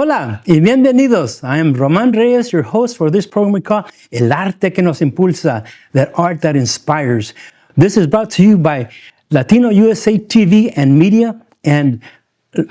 Hola y bienvenidos. I am Román Reyes, your host for this program we call El Arte que nos impulsa, that art that inspires. This is brought to you by Latino USA TV and Media and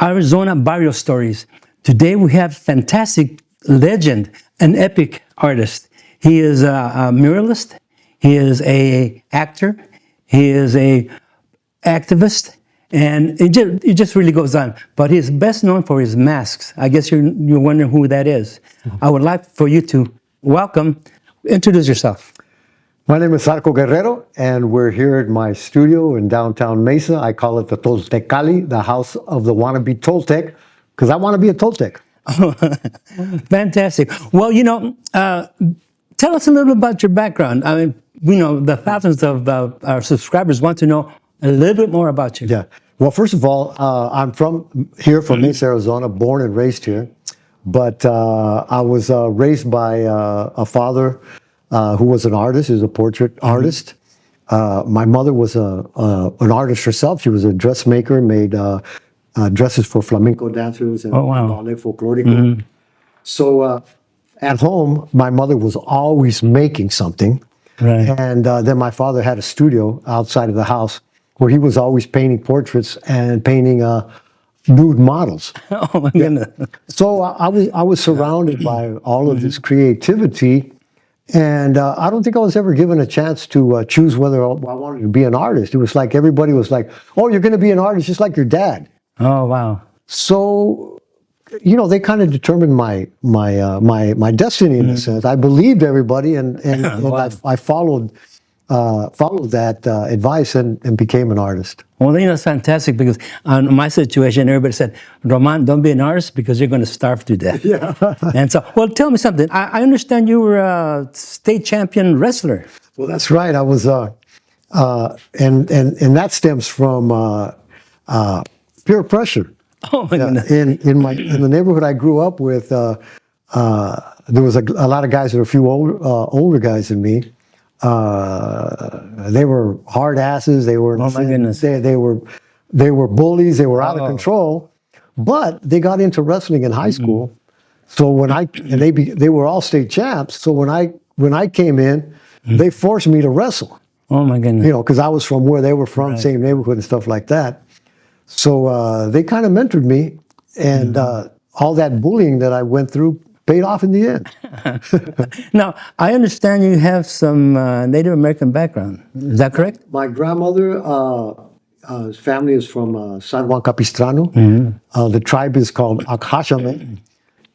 Arizona Barrio Stories. Today we have fantastic legend, an epic artist. He is a muralist, he is an actor, he is a activist, and it just really goes on. But he's best known for his masks. I guess you're wondering who that is. Mm-hmm. I would like for you to introduce yourself. My name is Zarco Guerrero, and we're here at my studio in downtown Mesa. I call it the Toltecali, the house of the wannabe Toltec, because I want to be a Toltec. Fantastic. Well, tell us a little bit about your background. I mean, the thousands of our subscribers want to know a little bit more about you. Yeah. Well, first of all, I'm from Mesa, Arizona, born and raised here. But I was raised by a father who was an artist. He was a portrait artist. My mother was an artist herself. She was a dressmaker, made dresses for flamenco dancers and ballet folklorico. Mm-hmm. So at home, my mother was always making something. Right. And then my father had a studio outside of the house where he was always painting portraits and painting nude models. Oh my goodness! So I was surrounded by all of this creativity, and I don't think I was ever given a chance to choose whether I wanted to be an artist. It was like everybody was like, "Oh, you're going to be an artist, just like your dad." Oh wow! So, they kind of determined my destiny in a sense. I believed everybody, and wow. I followed that advice and became an artist. Well, that's fantastic, because in my situation, everybody said, Roman, don't be an artist because you're going to starve to death. Yeah. And so, well, tell me something. I understand you were a state champion wrestler. Well, that's right. I was, and that stems from peer pressure. Oh my goodness. In the neighborhood I grew up with, there was a lot of guys that were a few older guys than me. They were hard asses. They were. Oh my goodness. They were bullies. They were out of control. But they got into wrestling in high school. So they were all state champs. So when I came in, they forced me to wrestle. Oh my goodness. Because I was from where they were from, right. Same neighborhood and stuff like that. So they kind of mentored me, and all that bullying that I went through paid off in the end. Now, I understand you have some Native American background. Is that correct? My grandmother, his family is from San Juan Capistrano. Mm-hmm. The tribe is called Akhashame,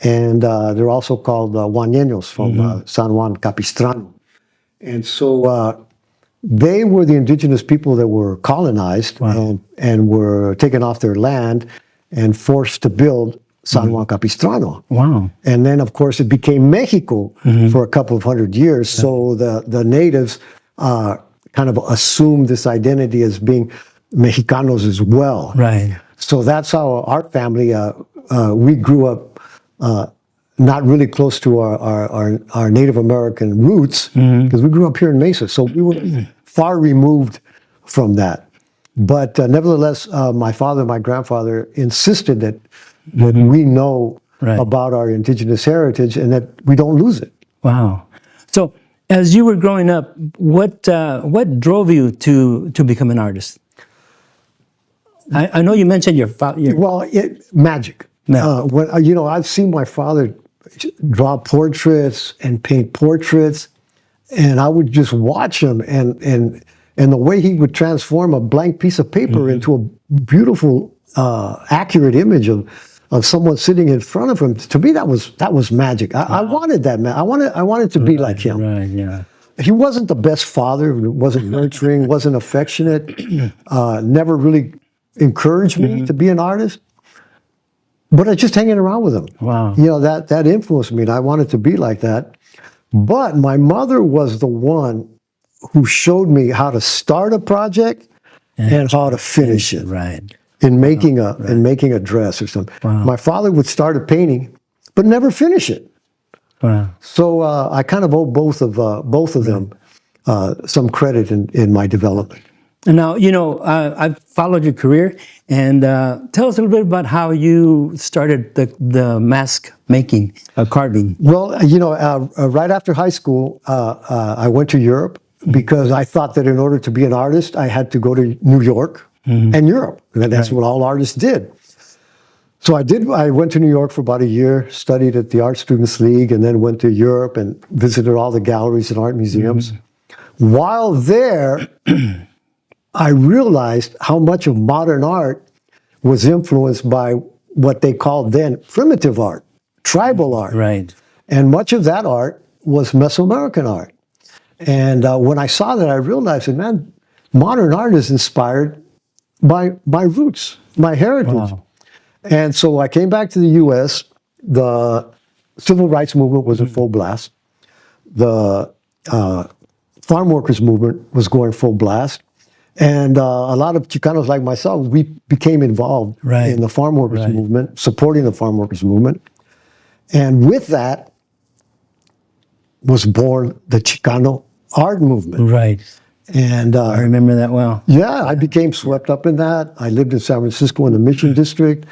and they're also called Huaneños from San Juan Capistrano. And so they were the indigenous people that were colonized. Wow. and were taken off their land and forced to build San Juan Capistrano. Wow. And then, of course, it became Mexico for a couple of 100 years. Right. So the natives kind of assumed this identity as being Mexicanos as well. Right. So that's how our family, we grew up not really close to our Native American roots, because we grew up here in Mesa. So we were far removed from that. But nevertheless, my father and my grandfather insisted that we know about our indigenous heritage and that we don't lose it. Wow. So as you were growing up, what drove you to become an artist? I know you mentioned your father. Well, magic. When I've seen my father draw portraits and paint portraits, and I would just watch him, and the way he would transform a blank piece of paper into a beautiful, accurate image of someone sitting in front of him. To me, that was magic. I wanted that, man. I wanted to be like him. Right, yeah. He wasn't the best father. Wasn't nurturing. Wasn't affectionate. Never really encouraged me to be an artist. But I just hanging around with him. Wow. That influenced me, and I wanted to be like that. But my mother was the one who showed me how to start a project and how to finish it. Right. In making a dress or something. Wow. My father would start a painting, but never finish it. Wow. So I kind of owe both of them some credit in my development. Now, I've followed your career, and tell us a little bit about how you started the mask making, carving. Well, right after high school, I went to Europe because I thought that in order to be an artist, I had to go to New York and Europe. And that's what all artists did. So I did. I went to New York for about a year, studied at the Art Students League, and then went to Europe and visited all the galleries and art museums. While there, I realized how much of modern art was influenced by what they called then primitive art, tribal art. Right. And much of that art was Mesoamerican art. And when I saw that, I realized that, man, modern art is inspired by my roots, my heritage. Wow. And so I came back to the U.S. The civil rights movement was in full blast. The farm workers movement was going full blast. And a lot of Chicanos like myself, we became involved in the farm workers movement, supporting the farm workers movement. And with that was born the Chicano art movement. Right. And I remember that well. Yeah, I became swept up in that. I lived in San Francisco in the Mission District.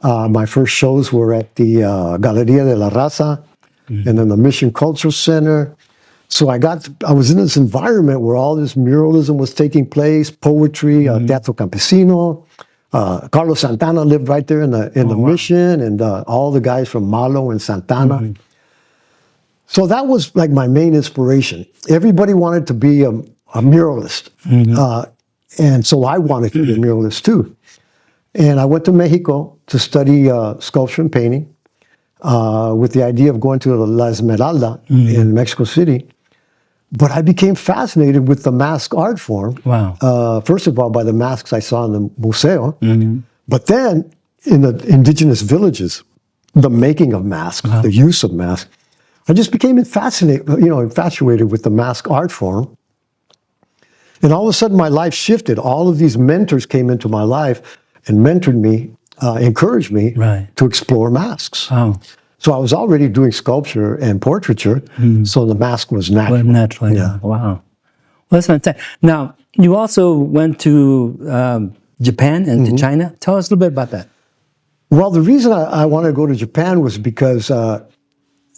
My first shows were at the Galeria de la Raza and then the Mission Cultural Center. So I was in this environment where all this muralism was taking place, poetry, Teatro Campesino. Carlos Santana lived right there in the Mission, and all the guys from Malo and Santana. So that was like my main inspiration. Everybody wanted to be a muralist. And so I wanted to be a muralist too. And I went to Mexico to study sculpture and painting with the idea of going to La Esmeralda in Mexico City. But I became fascinated with the mask art form. Wow. First of all, by the masks I saw in the museo. But then in the indigenous villages, the making of masks, the use of masks. I just became infatuated with the mask art form. And all of a sudden, my life shifted. All of these mentors came into my life and mentored me, encouraged me to explore masks. Wow. So I was already doing sculpture and portraiture, so the mask was natural. Well, naturally, yeah. Wow. Well, that's fantastic. Now, you also went to Japan and to China. Tell us a little bit about that. Well, the reason I wanted to go to Japan was because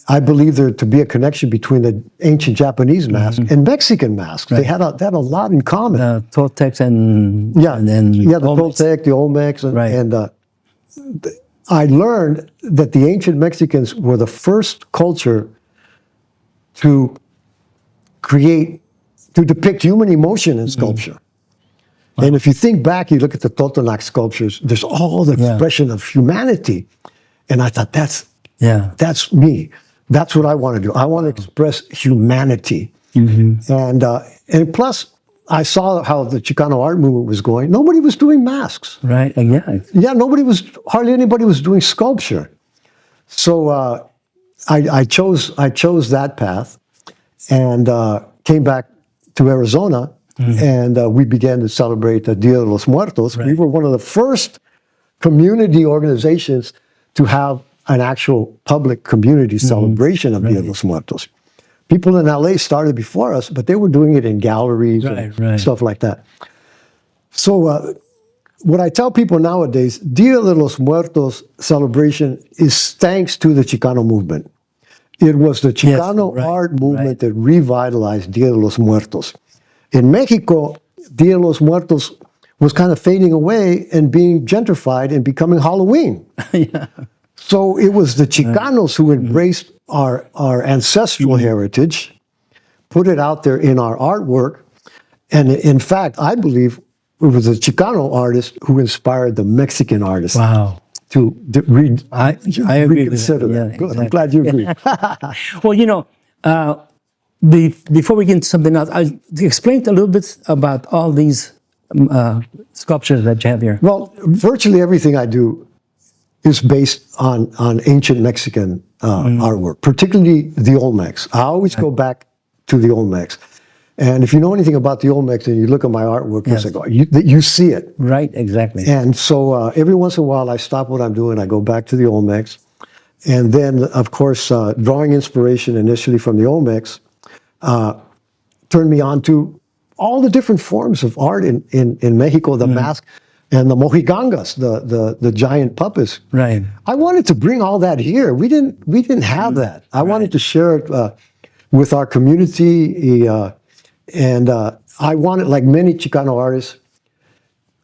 I believe there to be a connection between the ancient Japanese mask and Mexican masks. They had a lot in common. The Toltecs and the Olmecs. Toltec, the Olmecs, and I learned that the ancient Mexicans were the first culture to depict human emotion in sculpture. And if you think back, you look at the Totonac sculptures, there's all the expression of humanity. And I thought, that's me. That's what I want to do. I want to express humanity. And plus, I saw how the Chicano art movement was going. Nobody was doing masks. Right, yeah. Yeah, hardly anybody was doing sculpture. So I chose that path and came back to Arizona, and we began to celebrate the Dia de los Muertos. We were one of the first community organizations to have an actual public community celebration of Dia de los Muertos. People in LA started before us, but they were doing it in galleries and stuff like that. So what I tell people nowadays, Dia de los Muertos celebration is thanks to the Chicano movement. It was the Chicano art movement that revitalized Dia de los Muertos. In Mexico, Dia de los Muertos was kind of fading away and being gentrified and becoming Halloween. So it was the Chicanos who embraced our ancestral heritage, put it out there in our artwork, and in fact, I believe it was the Chicano artist who inspired the Mexican artist to I agree reconsider with that. that. Yeah, Good. exactly. I'm glad you agree. Well, before we get into something else, I explained a little bit about all these sculptures that you have here. Well, virtually everything I do is based on ancient Mexican artwork, particularly the Olmecs. I always go back to the Olmecs. And if you know anything about the Olmecs and you look at my artwork, it's like, you see it. Right, exactly. And so every once in a while, I stop what I'm doing, I go back to the Olmecs. And then, of course, drawing inspiration initially from the Olmecs turned me on to all the different forms of art in Mexico, the mask and the mojigangas, the giant puppets. Right. I wanted to bring all that here. We didn't have that. I wanted to share it with our community, and I wanted, like many Chicano artists,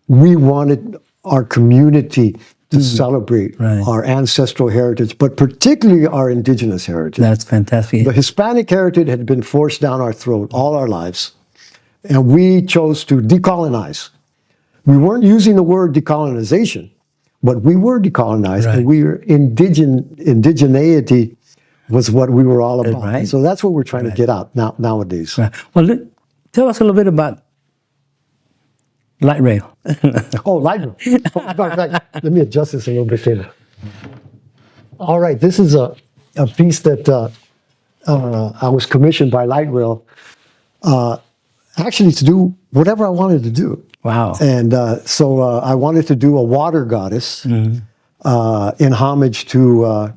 we wanted our community to celebrate our ancestral heritage, but particularly our indigenous heritage. That's fantastic. The Hispanic heritage had been forced down our throat all our lives, and we chose to decolonize. We weren't using the word decolonization, but we were decolonized, and we were indigeneity was what we were all about. Right. So that's what we're trying to get out nowadays. Right. Well, tell us a little bit about light rail. Oh, light rail. Let me adjust this a little bit, Taylor. All right, this is a piece that I was commissioned by Light Rail, actually to do whatever I wanted to do. Wow. And so I wanted to do a water goddess in homage to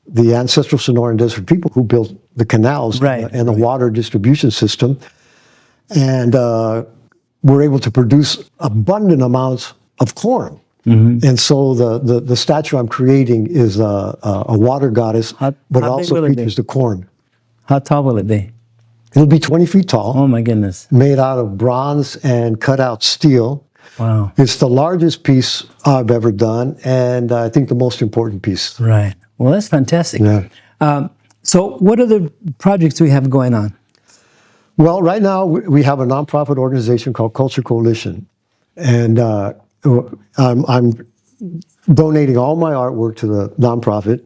the ancestral Sonoran Desert people who built the canals and the water distribution system. And we're able to produce abundant amounts of corn. And so the statue I'm creating is a water goddess, but it also features the corn. How tall will it be? It'll be 20 feet tall. Oh my goodness. Made out of bronze and cut out steel. Wow. It's the largest piece I've ever done, and I think the most important piece. Right. Well, that's fantastic. Yeah. So what other projects do we have going on? Well, right now we have a nonprofit organization called Culture Coalition, and I'm donating all my artwork to the nonprofit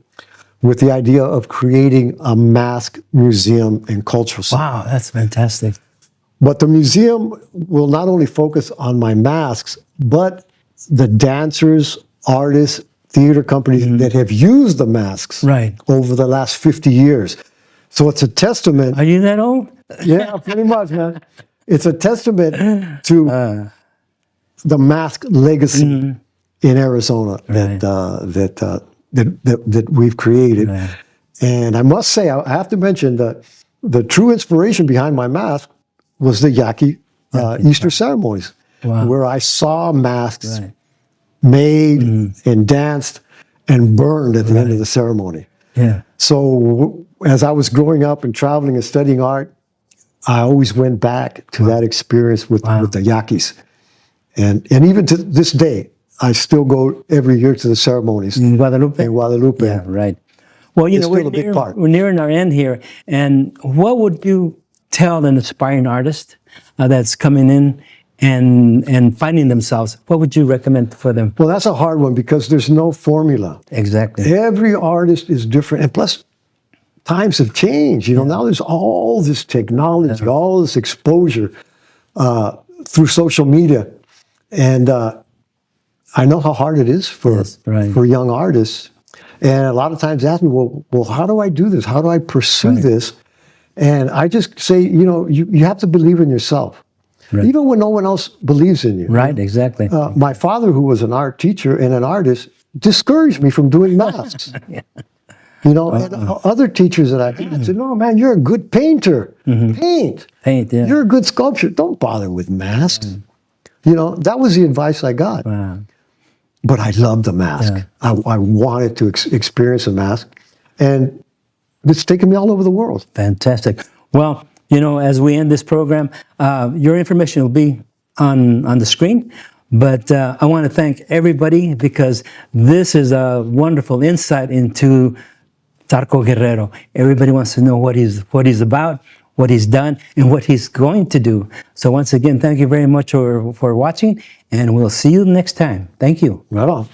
with the idea of creating a mask museum and cultural center. Wow, that's fantastic. But the museum will not only focus on my masks, but the dancers, artists, theater companies that have used the masks over the last 50 years. So it's a testament. Are you that old? Yeah, pretty much, man. It's a testament to the mask legacy in Arizona that we've created. Right. And I must say, I have to mention that the true inspiration behind my mask was the Yaqui Easter ceremonies, where I saw masks made and danced and burned at the end of the ceremony. Yeah. So as I was growing up and traveling and studying art, I always went back to that experience with the Yaquis. And even to this day, I still go every year to the ceremonies. In Guadalupe? In Guadalupe. Yeah, right. Well, you know, we're nearing our end here. And what would you tell an aspiring artist that's coming in and finding themselves? What would you recommend for them? Well, that's a hard one because there's no formula. Exactly. Every artist is different. And plus, times have changed. You know, now there's all this technology, all this exposure through social media. And I know how hard it is for young artists. And a lot of times they ask me, well, how do I do this? How do I pursue this? And I just say, you know, you have to believe in yourself. Right. Even when no one else believes in you. Right, exactly. My father, who was an art teacher and an artist, discouraged me from doing masks. You know, and other teachers that I had said, no, man, you're a good painter. Paint. Yeah. You're a good sculptor. Don't bother with masks. You know, that was the advice I got. Wow. But I loved the mask. Yeah. I wanted to experience a mask. And it's taken me all over the world. Fantastic. Well, you know, as we end this program, your information will be on the screen. But I want to thank everybody because this is a wonderful insight into Zarco Guerrero. Everybody wants to know what he's about, what he's done, and what he's going to do. So once again, thank you very much for watching, and we'll see you next time. Thank you. Right on.